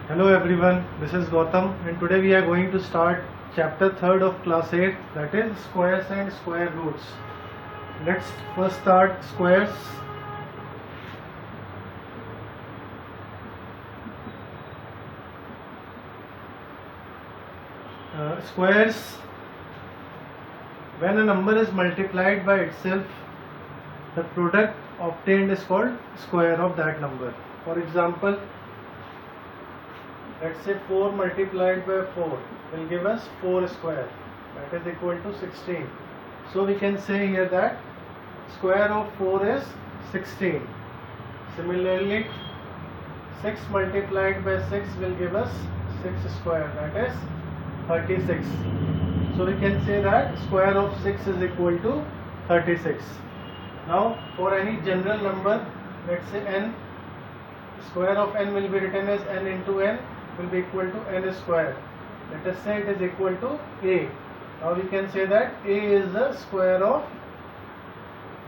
Hello everyone, this is Gautam and today we are going to start chapter 3rd of class 8, that is squares and square roots. Let's first start squares. Squares, when a number is multiplied by itself, the product obtained is called square of that number. For example, let's say 4 multiplied by 4 will give us 4 square, that is equal to 16. So we can say here that square of 4 is 16. Similarly, 6 multiplied by 6 will give us 6 square, that is 36. So we can say that square of 6 is equal to 36. Now for any general number, let's say n, square of n will be written as n into n will be equal to n square. Let us say it is equal to a. Now we can say that a is the square of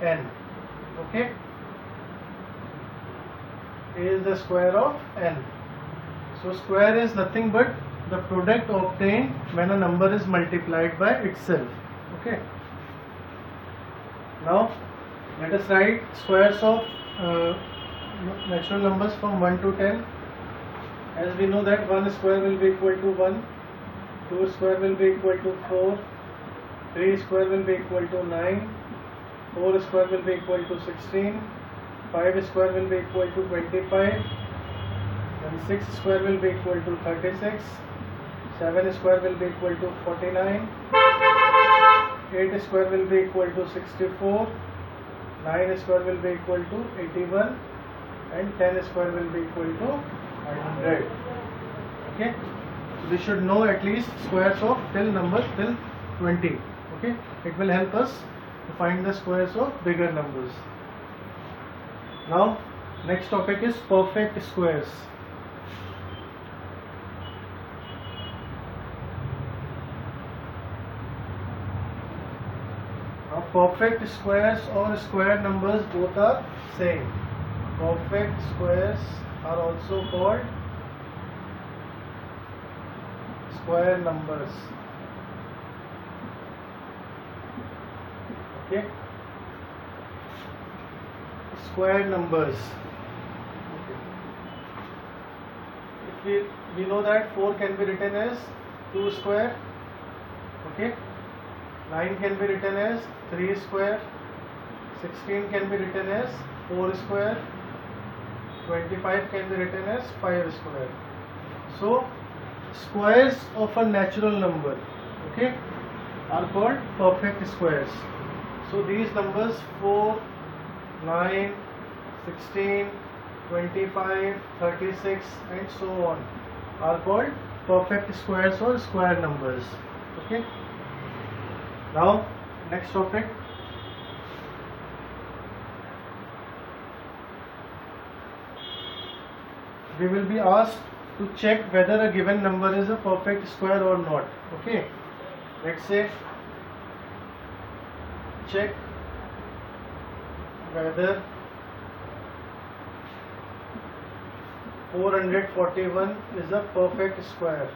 n. Okay, a is the square of n. So square is nothing but the product obtained when a number is multiplied by itself. Okay, now let us write squares of natural numbers from 1 to 10. As we know that 1 square will be equal to 1, 2 square will be equal to 4, 3 square will be equal to 9, 4 square will be equal to 16, 5 square will be equal to 25, and 6 square will be equal to 36, 7 square will be equal to 49, 8 square will be equal to 64, 9 square will be equal to 81, and 10 square will be equal to 100. Okay, so we should know at least squares of till numbers till 20. Okay, it will help us to find the squares of bigger numbers. Now next topic is perfect squares. Now perfect squares or square numbers both are same. Perfect squares are also called square numbers. Okay, square numbers. Okay. If we know that 4 can be written as 2 square. Okay, 9 can be written as 3 square, 16 can be written as 4 square, 25 can be written as 5 square. So squares of a natural number, okay, are called perfect squares. So these numbers 4, 9, 16, 25, 36 and so on are called perfect squares or square numbers. Okay, now next topic, we will be asked to check whether a given number is a perfect square or not. Okay, let's say check whether 441 is a perfect square.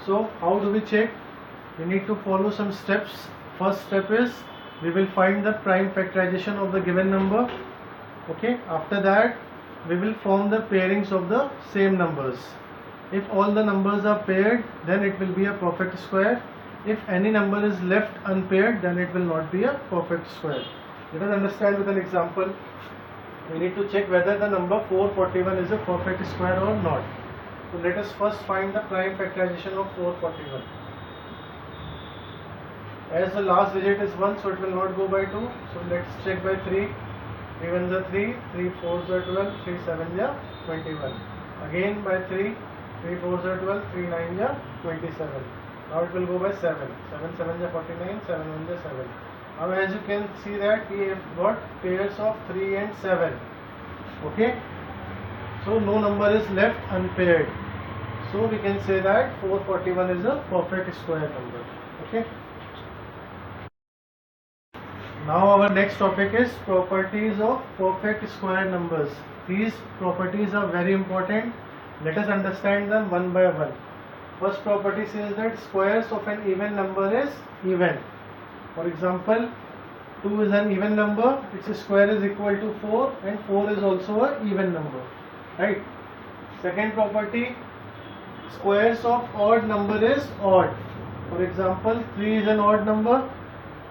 So how do we check? We need to follow some steps. First step is we will find the prime factorization of the given number. Okay, after that we will form the pairings of the same numbers. If all the numbers are paired, then it will be a perfect square. If any number is left unpaired, then it will not be a perfect square. Let us understand with an example. We need to check whether the number 441 is a perfect square or not. So let us first find the prime factorization of 441. As the last digit is 1, so it will not go by 2. So let's check by 3. 3 1s are 3, 3 4s are 12, 3 7s are 21. Again by 3, 3 4s are 12, 3 9s are 27. Now it will go by 7. 7 7s are 49, 7 1s are 7. Now as you can see that we have got pairs of 3 and 7. Okay, so no number is left unpaired. So we can say that 441 is a perfect square number. Okay. Now our next topic is properties of perfect square numbers. These properties are very important. Let us understand them one by one. First property says that squares of an even number is even. For example, 2 is an even number, its square is equal to 4 and 4 is also an even number. Right? Second property, squares of odd number is odd. For example, 3 is an odd number,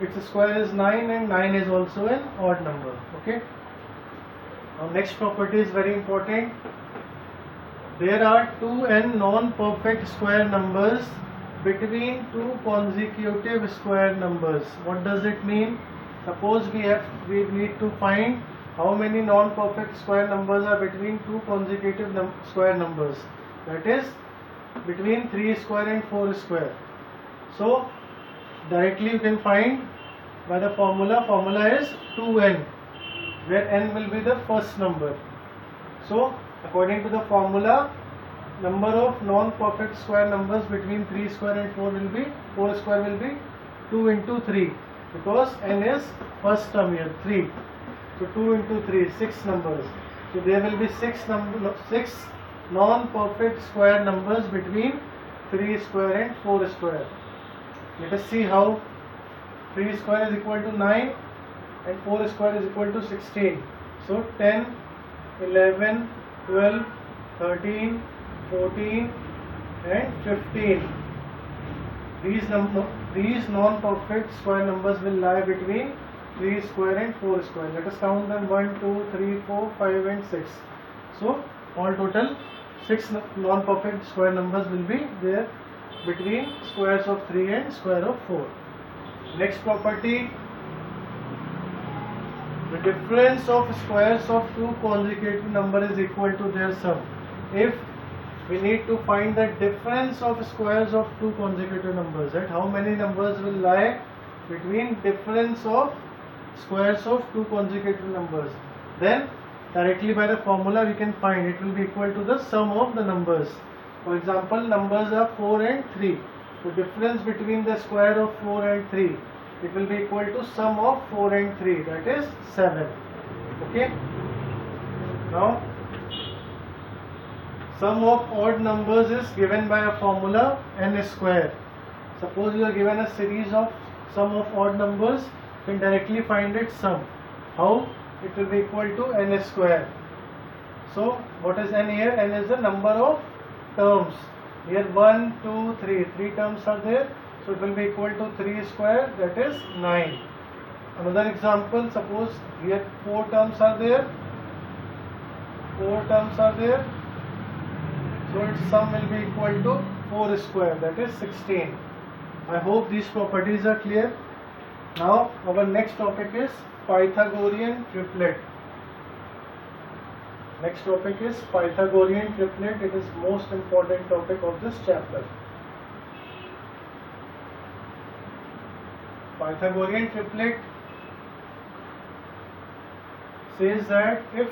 its square is 9 and 9 is also an odd number. Okay. Now next property is very important. There are 2n non-perfect square numbers between two consecutive square numbers. What does it mean? Suppose we need to find how many non-perfect square numbers are between two consecutive square numbers. That is between 3 square and 4 square. So directly you can find by the formula. Formula is 2n, where n will be the first number. So according to the formula, number of non-perfect square numbers between 3 square and 4 square will be 2 into 3, because n is first term here, 3. So 2 into 3, 6 numbers. So there will be 6 non-perfect square numbers between 3 square and 4 square. Let us see how. 3 square is equal to 9 and 4 square is equal to 16. So 10, 11, 12, 13, 14 and 15. These non-perfect square numbers will lie between 3 square and 4 square. Let us count them: 1, 2, 3, 4, 5 and 6. So all total 6 non-perfect square numbers will be there between squares of 3 and square of 4. Next property, the difference of squares of two consecutive numbers is equal to their sum. If we need to find the difference of squares of two consecutive numbers, right? How many numbers will lie between difference of squares of two consecutive numbers? Then directly by the formula we can find it will be equal to the sum of the numbers. For example, numbers are 4 and 3. So difference between the square of 4 and 3, it will be equal to sum of 4 and 3, that is 7. Okay. Now sum of odd numbers is given by a formula n square. Suppose you are given a series of sum of odd numbers, you can directly find its sum. How? It will be equal to n square. So what is n here? N is the number of terms. Here 1, 2, 3. 3 terms are there. So it will be equal to 3 square, that is 9. Another example, suppose here 4 terms are there. 4 terms are there. So its sum will be equal to 4 square, that is 16. I hope these properties are clear. Now our next topic is Pythagorean triplet. Next topic is Pythagorean triplet. It is most important topic of this chapter. Pythagorean triplet says that if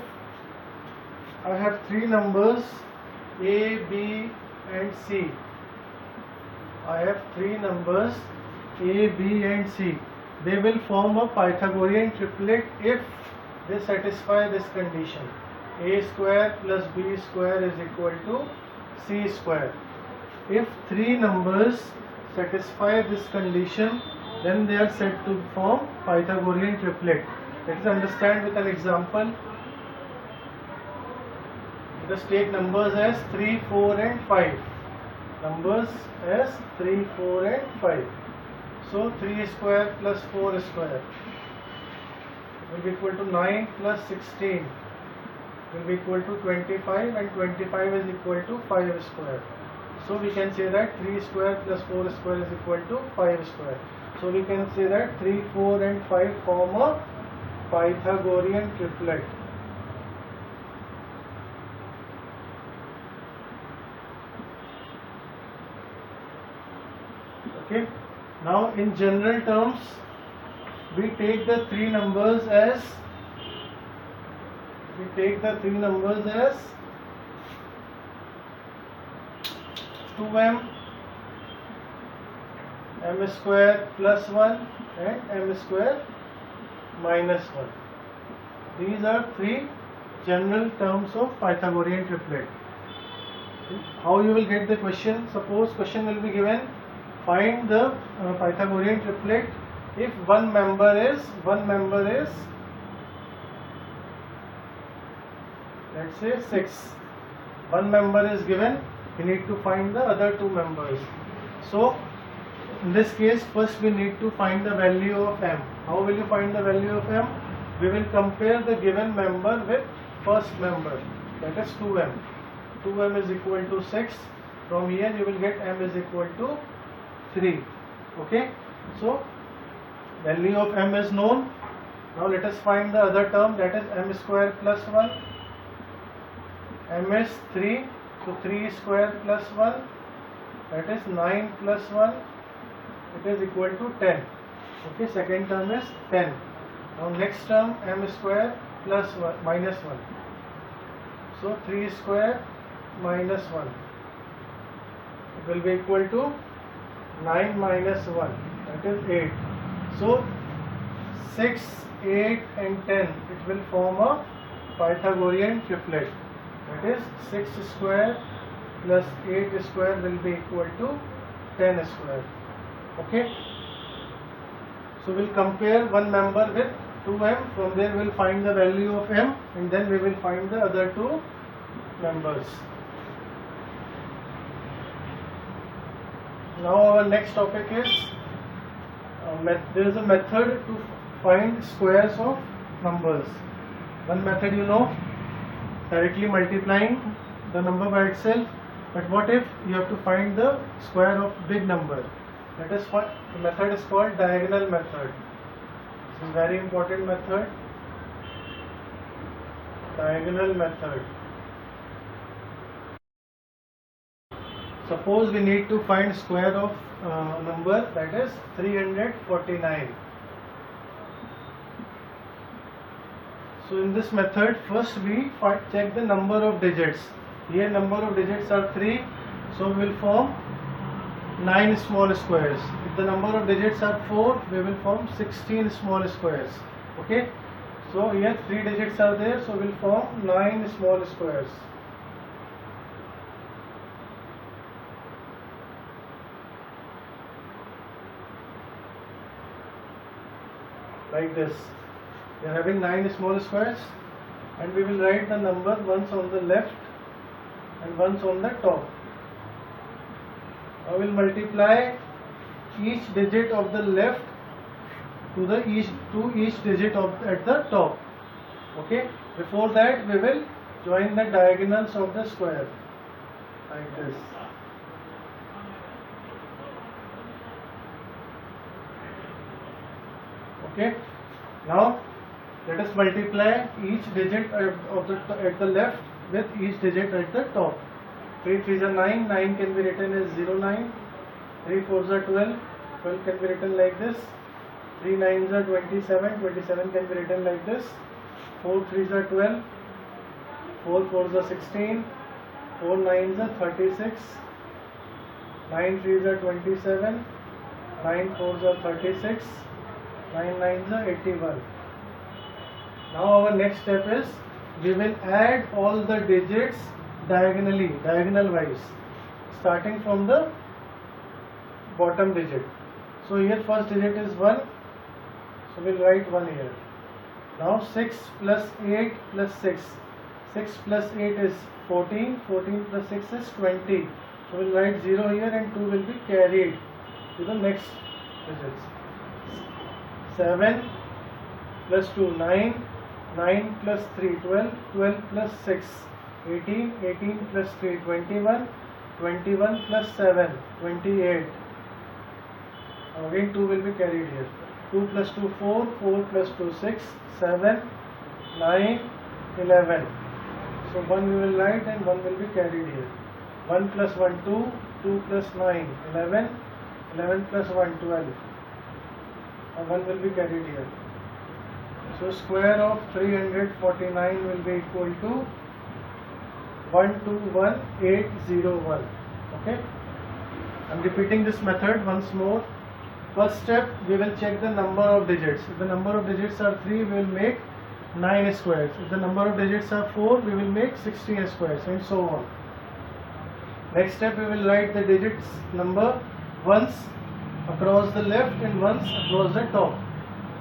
I have three numbers A, B and C, I have three numbers A, B and C, they will form a Pythagorean triplet if they satisfy this condition: A square plus B square is equal to C square. If three numbers satisfy this condition, then they are said to form Pythagorean triplet. Let us understand with an example. Let us take numbers as 3, 4 and 5. Numbers as 3, 4 and 5. So 3 square plus 4 square will be equal to 9 plus 16 will be equal to 25, and 25 is equal to 5 square. So we can say that 3 square plus 4 square is equal to 5 square. So we can say that 3, 4 and 5 form a Pythagorean triplet. Okay. Now in general terms, we take the three numbers as 2m, m square plus 1 and m square minus 1. These are three general terms of Pythagorean triplet. How you will get the question? Suppose question will be given, find the Pythagorean triplet if one member is let's say 6. One member is given, we need to find the other two members. So in this case, first we need to find the value of m. How will you find the value of m? We will compare the given member with first member, that is 2m. 2m is equal to 6. From here you will get m is equal to 3. Okay, so value of m is known. Now let us find the other term, that is m square plus 1. M is 3, so 3 square plus 1, that is 9 plus 1, it is equal to 10. Okay, second term is 10. Now next term, m square plus 1 minus 1. So 3 square minus 1, it will be equal to 9 minus 1, that is 8. So 6, 8 and 10, it will form a Pythagorean triplet. That is 6 square plus 8 square will be equal to 10 square. Okay. So we'll compare one member with 2m. From there we'll find the value of m, and then we will find the other two members. Now our next topic is there is a method to find squares of numbers. One method you know, directly multiplying the number by itself. But what if you have to find the square of big number? That is what the method is called diagonal method. This is very important method. Diagonal method. Suppose we need to find square of number, that is 349. So in this method, first we check the number of digits. Here number of digits are 3, so we will form 9 small squares. If the number of digits are 4, we will form 16 small squares. Okay. So here 3 digits are there, so we will form 9 small squares. Like this. We are having 9 small squares, and we will write the number once on the left and once on the top. I will multiply each digit of the left to each digit at the top. Okay. Before that, we will join the diagonals of the square like this. Okay. Now let us multiply each digit at the left with each digit at the top. 3 3s are 9, 9 can be written as 09, 3 4s are 12, 12 can be written like this, 3 9s are 27, 27 can be written like this, 4 3s are 12, 4 4s are 16, 4 9s are 36, 9 3s are 27, 9 4s are 36, 9 9s are 81. Now our next step is we will add all the digits diagonally, diagonal wise, starting from the bottom digit. So here first digit is 1, so we will write 1 here. Now 6 plus 8 plus 6, 6 plus 8 is 14, 14 plus 6 is 20. So we will write 0 here, and 2 will be carried to the next digits. 7 plus 2 9, 9 plus 3 12, 12 plus 6 18, 18 plus 3 21, 21 plus 7 28. Again 2 will be carried here. 2 plus 2 4, 4 plus 2 6, 7, 9, 11. So 1 we will write and 1 will be carried here. 1 plus 1 2, 2 plus 9 11, 11 plus 1 12. And 1 will be carried here. So square of 349 will be equal to 121801. Okay. I am repeating this method once more. first step we will check the number of digits. If the number of digits are 3, we will make 9 squares. If the number of digits are 4, we will make 16 squares, and so on. Next step, we will write the digits number once across the left and once across the top.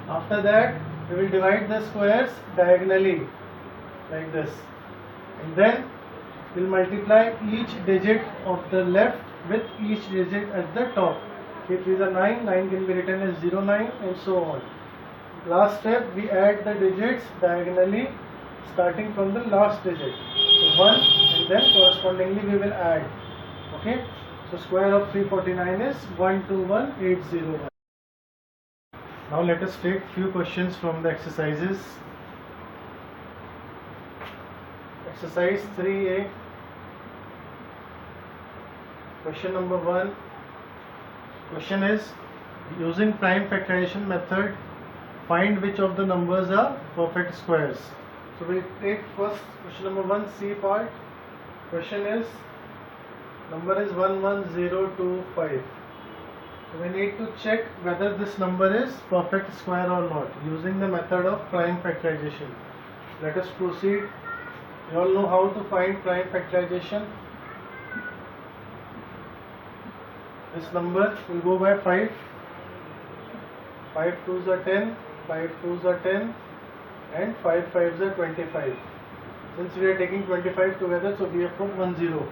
After that, we will divide the squares diagonally like this, and then we will multiply each digit of the left with each digit at the top. If these are 9, 9 can be written as 0, 9, and so on. Last step, we add the digits diagonally starting from the last digit. So 1, and then correspondingly we will add. Okay, so square of 349 is 121801. Now let us take few questions from the exercises. Exercise 3A. Question number 1. Question is, using prime factorization method, find which of the numbers are perfect squares. So we take first question number 1, C part. Question is, number is 11025. So we need to check whether this number is perfect square or not using the method of prime factorization. Let us proceed. You all know how to find prime factorization. This number will go by 5. 5 2s are 10, 5 2s are 10, and 5 5s are 25. Since we are taking 25 together, so we have put 1 0.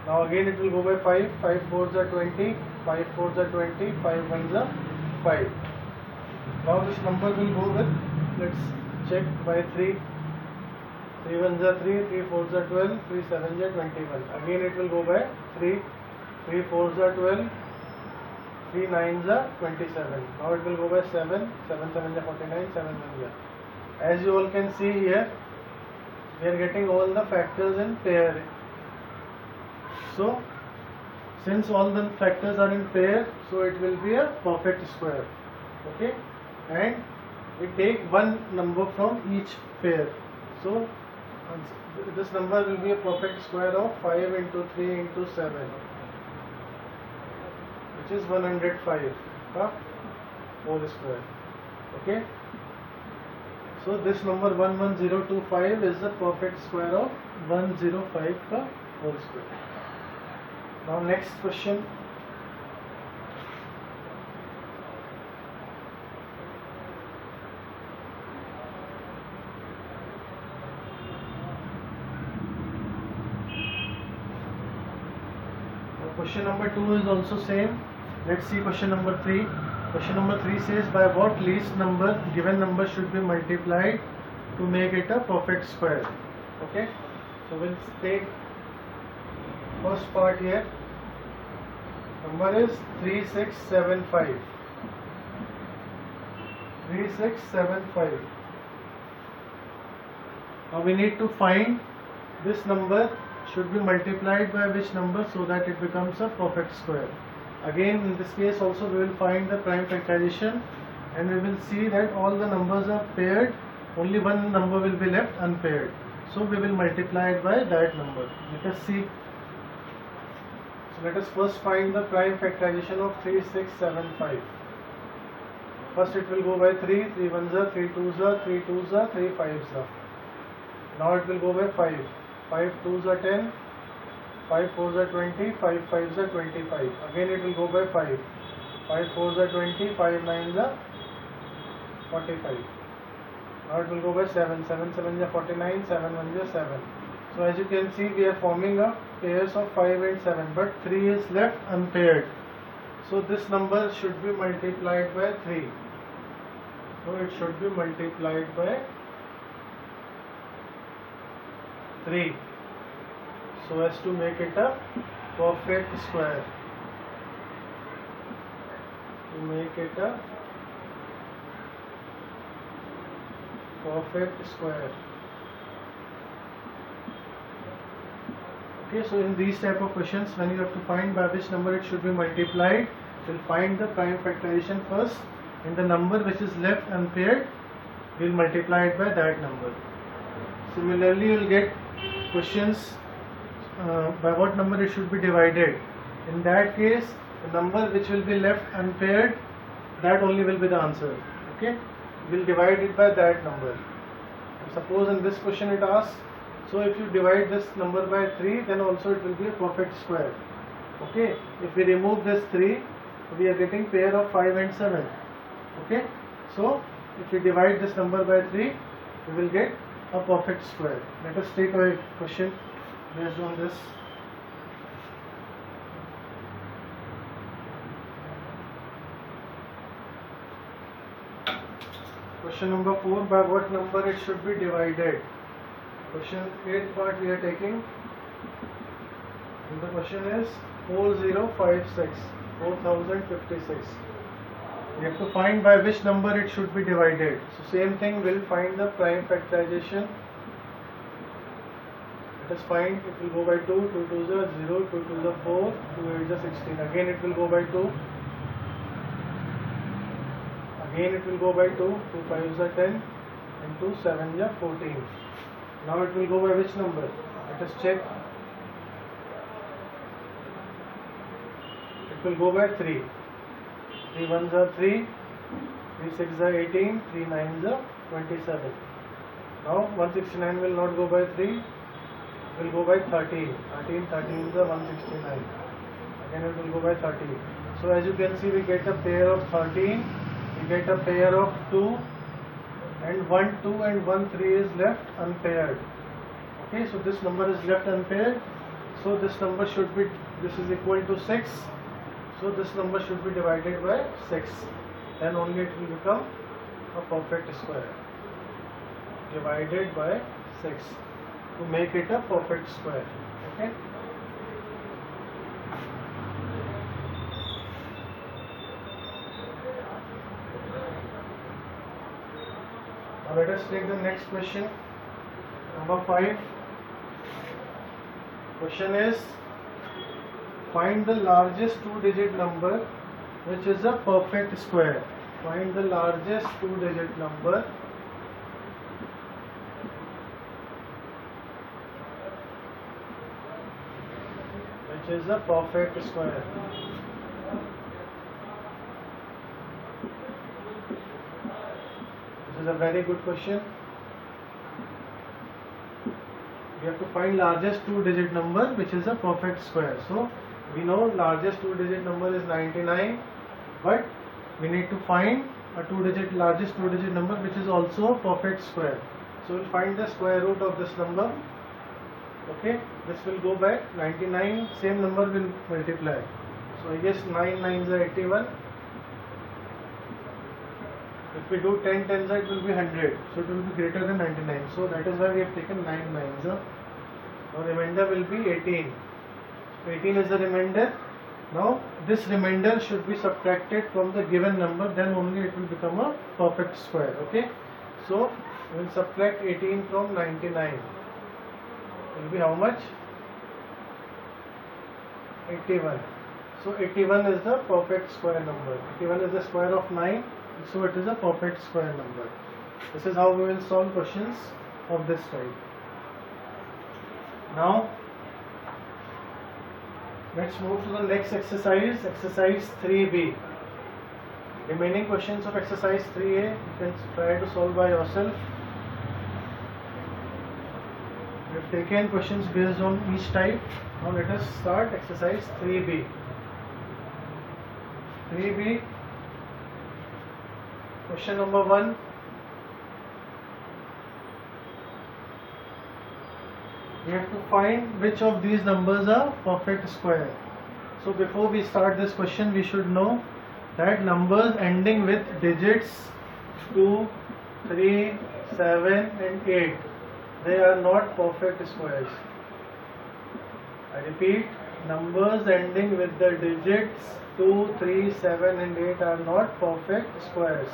Now again it will go by 5, 5 4s are 20, 5 4s are 20, 5 1s are 5. Now this number will go with, let's check, by 3. 3 1s are 3, 3 4s are 12, 3 7s are 21. Again it will go by 3, 3 4s are 12, 3 9s are 27. Now it will go by 7, 7 7s are 49, 7 1s are. As you all can see here, we are getting all the factors in pair. So, since all the factors are in pair, so it will be a perfect square. Okay, and we take one number from each pair. So, this number will be a perfect square of 5 into 3 into 7, which is 105 whole square. Okay, so this number 11025 is the perfect square of 105 whole square. Now next question. Question number 2 is also same. Let's see question number 3. Question number 3 says, by what least number given number should be multiplied to make it a perfect square. Okay, so we'll take first part here. Number is 3675. 3675. Now we need to find this number should be multiplied by which number so that it becomes a perfect square. Again, in this case also we will find the prime factorization, and we will see that all the numbers are paired, only one number will be left unpaired. So we will multiply it by that number. Let us see. So let us first find the prime factorization of 3675. First it will go by 3, 3 1s are, 3 2s are, 3 2s are, 3 5s are. Now it will go by 5, 5 2s are 10, 5 4s are 20, 5 5s are 25. Again it will go by 5, 5 4s are 20, 5 9s are 45. Now it will go by 7, 7 7s are 49, 7 1s are 7. So as you can see, we are forming a pairs of 5 and 7, but 3 is left unpaired. So this number should be multiplied by 3. So it should be multiplied by 3, so as to make it a perfect square. To make it a perfect square. Okay, so in these type of questions, when you have to find by which number it should be multiplied, we'll find the prime factorization first, and the number which is left unpaired, we'll multiply it by that number. Similarly, you will get questions by what number it should be divided. In that case, The number which will be left unpaired, that only will be the answer. Okay, we'll divide it by that number. Suppose in this question it asks, so if you divide this number by 3, then also it will be a perfect square. Okay, if we remove this 3, we are getting pair of 5 and 7. Okay, so if we divide this number by 3, we will get a perfect square. Let us take a question based on this. Question number 4, by what number it should be divided? Question 8 part we are taking. And the question is 4056, 4056. We have to find by which number it should be divided. So same thing, we'll find the prime factorization. Let us find, it will go by 2, 2 2s are 0, 2 2s are 4, 2 8s are 16. Again it will go by 2. Again it will go by 2, 2 5s are 10, and 2 7s are 14. Now it will go by which number? Let us check. It will go by 3. 3 1s are 3, 3 6s are 18, 3 9s are 27. Now 169 will not go by 3, it will go by 13. 13 13s are 169. Again it will go by 13. So as you can see, we get a pair of 13, we get a pair of 2, and 1 2 and 1 3 is left unpaired. Okay, so this number is left unpaired. So this number should be, this is equal to 6. So this number should be divided by 6. Then only it will become a perfect square. Divided by 6 to make it a perfect square. Okay. Now let us take the next question. Number 5. Question is, find the largest 2-digit number which is a perfect square. Find the largest 2-digit number which is a perfect square. This is a very good question. We have to find largest 2-digit number which is a perfect square. So we know largest 2-digit number is 99, but we need to find a largest 2-digit number which is also a perfect square. So we'll find the square root of this number. Okay, this will go by 99, same number will multiply. So I guess 9 9s are 81. If we do 10 10s, it will be 100. So it will be greater than 99. So that is why we have taken 9 9s. Now remainder will be 18. 18 is the remainder. Now this remainder should be subtracted from the given number, then only it will become a perfect square. Okay, so we will subtract 18 from 99. It will be how much? 81. So 81 is the perfect square number. 81 is the square of 9, so it is a perfect square number. This is how we will solve questions of this type. Now let's move to the next exercise, exercise 3b. Remaining questions of exercise 3a you can try to solve by yourself. We have taken questions based on each type. Now let us start exercise 3b. 3b, question number 1. We have to find which of these numbers are perfect square. So before we start this question, we should know that numbers ending with digits 2, 3, 7 and 8, they are not perfect squares. I repeat, numbers ending with the digits 2, 3, 7 and 8 are not perfect squares.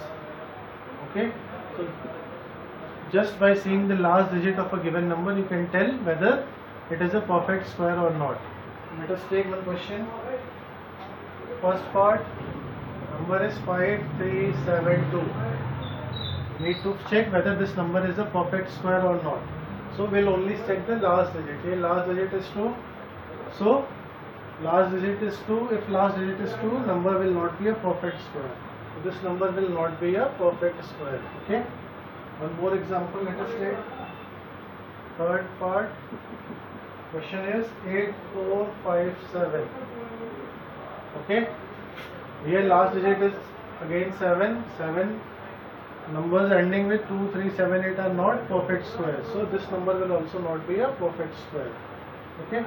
Okay, so just by seeing the last digit of a given number, you can tell whether it is a perfect square or not. Let us take one question. First part, number is 5372. Need to check whether this number is a perfect square or not. So we'll only check the last digit. Here last digit is 2. So last digit is 2. If last digit is 2, number will not be a perfect square. So this number will not be a perfect square. Okay. One more example. Let us take third part. Question is 8457. Okay. Here last digit is again 7. 7 numbers ending with 2, 3, 7, 8 are not perfect squares. So this number will also not be a perfect square. Okay.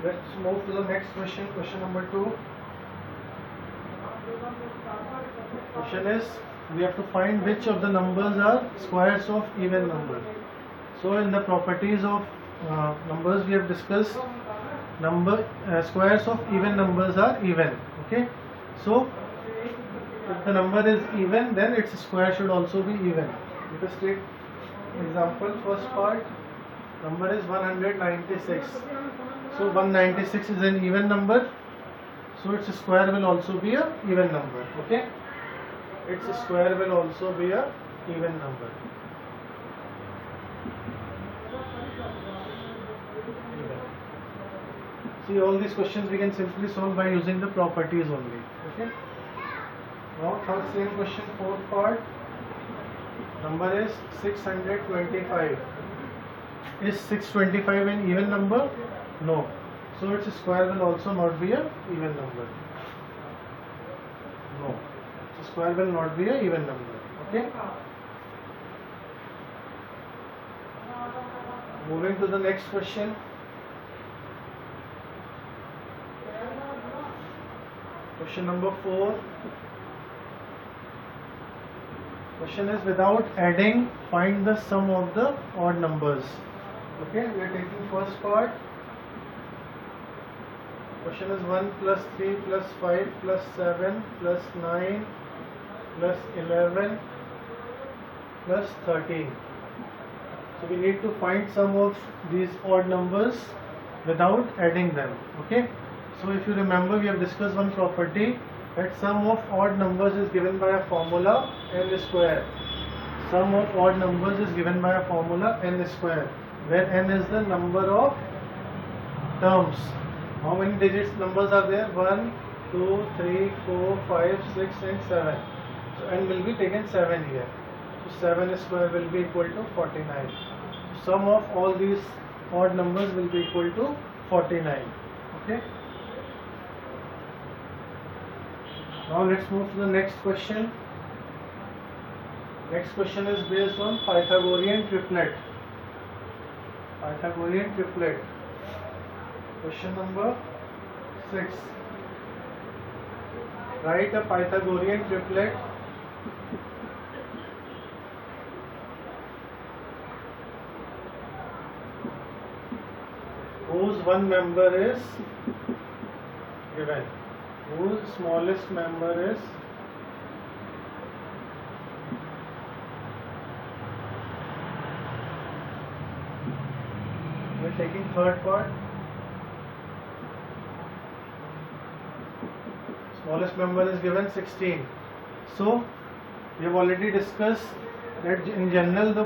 Let's move to the next question. Question number 2. Question is, we have to find which of the numbers are squares of even number. So in the properties of numbers we have discussed, squares of even numbers are even. Okay. So if the number is even, then its square should also be even. Let us take example. First part, number is 196. So 196 is an even number, so its square will also be a even number. Okay, its square will also be a even number. See, all these questions we can simply solve by using the properties only. Okay. Now third same question, fourth part. Number is 625. Is 625 an even number? No. So its square will also not be a even number. No. Its square will not be a even number. Okay. Moving to the next question. Question number 4. Question is, without adding, find the sum of the odd numbers. Okay, we are taking first part. Question is 1 plus 3 plus 5 plus 7 plus 9 plus 11 plus 13. So we need to find sum of these odd numbers without adding them. Okay. So if you remember, we have discussed one property, that sum of odd numbers is given by a formula n square. Sum of odd numbers is given by a formula n square, where n is the number of terms. How many digits numbers are there? 1, 2, 3, 4, 5, 6 and 7. So n will be taken 7 here. So 7 square will be equal to 49. So sum of all these odd numbers will be equal to 49. Okay. Now let's move to the next question. Next question is based on Pythagorean triplet. Pythagorean triplet. Question number 6. Write a Pythagorean triplet whose one member is given, whose smallest member is we are taking third part. Smallest member is given 16. So we have already discussed that in general the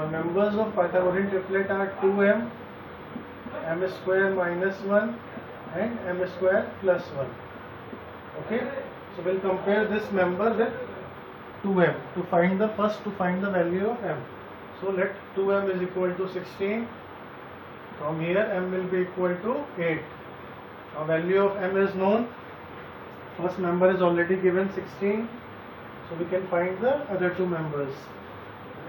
members of Pythagorean triplet are 2m, m square minus 1 and m square plus 1. Okay, so we'll compare this member with 2m to find the value of m. So let 2m is equal to 16. From here m will be equal to 8. Now value of m is known. First member is already given 16, so we can find the other two members.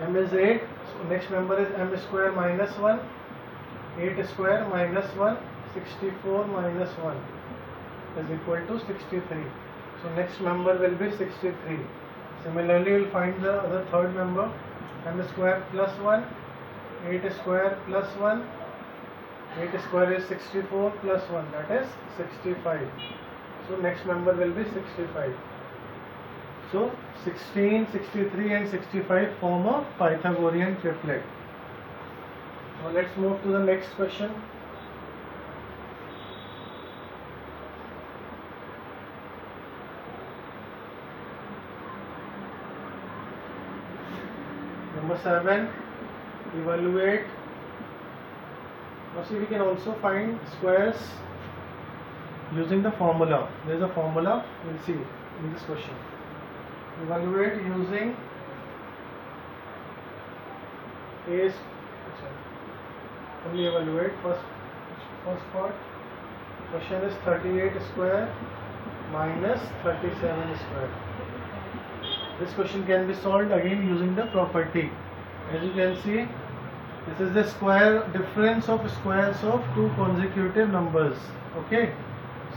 M is 8, so next member is m square minus 1, 8 square minus 1, 64 minus 1 is equal to 63. So next member will be 63. Similarly, we will find the other third member, m square plus 1, 8 square plus 1, 8 square is 64 plus 1, that is 65. So next member will be 65. So 16, 63 and 65 form a Pythagorean triplet. Now let's move to the next question. Number 7, evaluate. Now see, we can also find squares using the formula. There is a formula, we'll see in this question. Evaluate using A. Only evaluate first part. Question is 38 square minus 37 square. This question can be solved again using the property. As you can see, this is the square difference of squares of two consecutive numbers. Okay,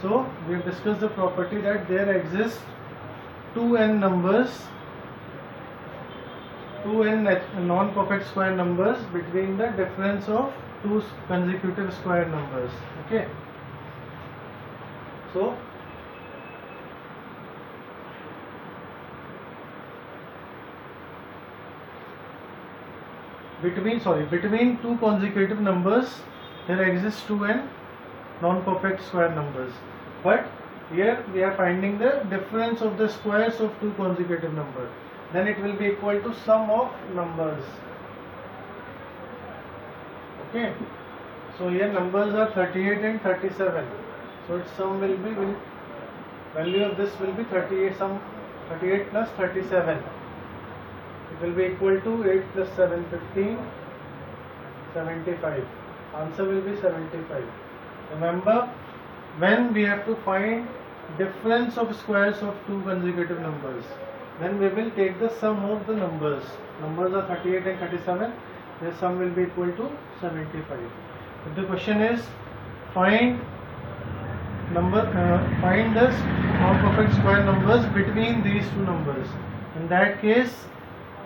so we have discussed the property that there exist 2n numbers, 2n non-perfect square numbers between the difference of two consecutive square numbers. Okay, so between two consecutive numbers there exists 2n non-perfect square numbers, but here we are finding the difference of the squares of two consecutive numbers. Then it will be equal to sum of numbers. Okay, so here numbers are 38 and 37, so its sum will be, value of this will be 38, sum 38 plus 37. It will be equal to 8 plus 7, 15, 75. Answer will be 75. Remember, when we have to find difference of squares of two consecutive numbers, then we will take the sum of the numbers. Numbers are 38 and 37. Their sum will be equal to 75. If the question is find the non-perfect square numbers between these two numbers, in that case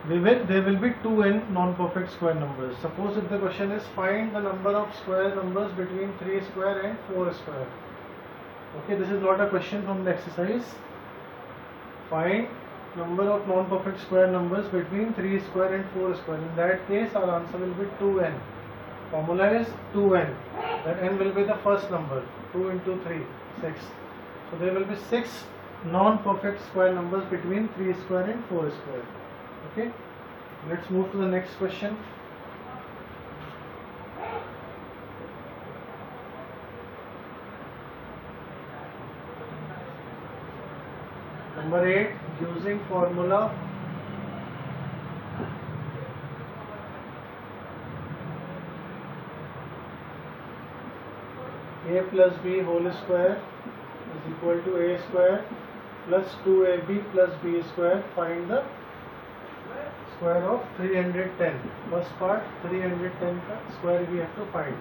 there will be 2n non-perfect square numbers. Suppose if the question is find the number of square numbers between 3 square and 4 square. Okay, this is not a question from the exercise. Find number of non-perfect square numbers between 3 square and 4 square. In that case our answer will be 2n. Formula is 2n. Then n will be the first number. 2 into 3, 6. So there will be 6 non-perfect square numbers between 3 square and 4 square. Okay, let's move to the next question. Number 8, using formula a plus b whole square is equal to a square plus 2ab plus b square. Find the square of 310. First part, 310 square we have to find.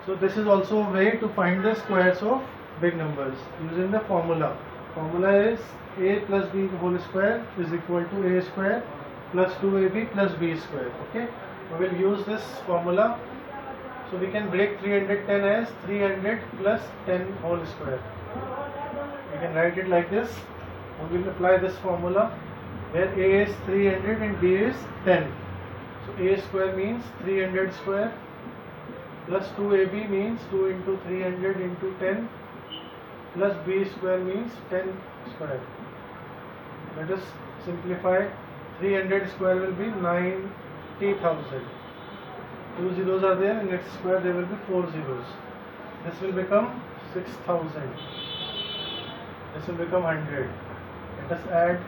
So this is also a way to find the squares of big numbers using the formula. Formula is a plus b whole square is equal to a square plus 2ab plus b square. Okay, we will use this formula. So we can break 310 as 300 plus 10 whole square. We can write it like this. We will apply this formula where a is 300 and b is 10. So a square means 300 square plus 2ab means 2 into 300 into 10 plus b square means 10 square. Let us simplify. 300 square will be 90,000. 2 zeros are there, in next square there will be 4 zeros. This will become 6,000. This will become 100. Let us add.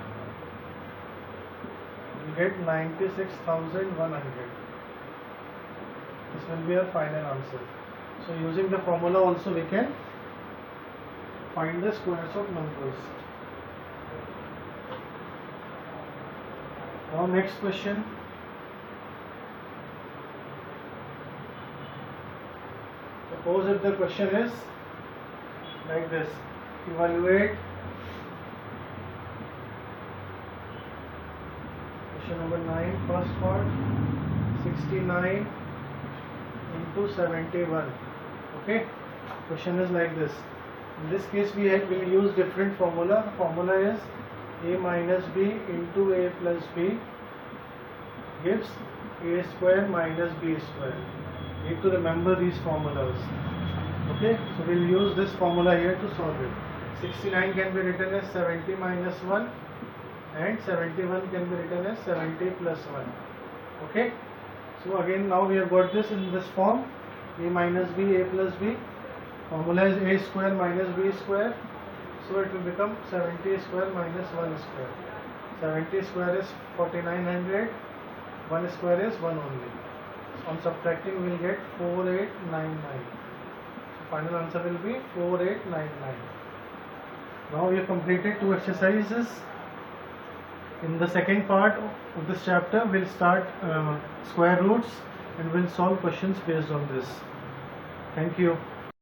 We get 96,100. This will be our final answer. So using the formula also we can find the squares of numbers. Now next question. Suppose if the question is like this, evaluate. Question number 9, first part, 69 into 71. Okay, question is like this. In this case we will use different formula. The formula is a minus b into a plus b gives a square minus b square. You need to remember these formulas. Okay, so we will use this formula here to solve it. 69 can be written as 70 minus 1 and 71 can be written as 70 plus 1. Okay, so again now we have got this in this form: a minus b, a plus b. Formula is a square minus b square, so it will become 70 square minus 1 square. 70 square is 4900, 1 square is 1 only. So on subtracting we will get 4899. So final answer will be 4899. Now we have completed 2 exercises. In the second part of this chapter we will start square roots and we will solve questions based on this. Thank you.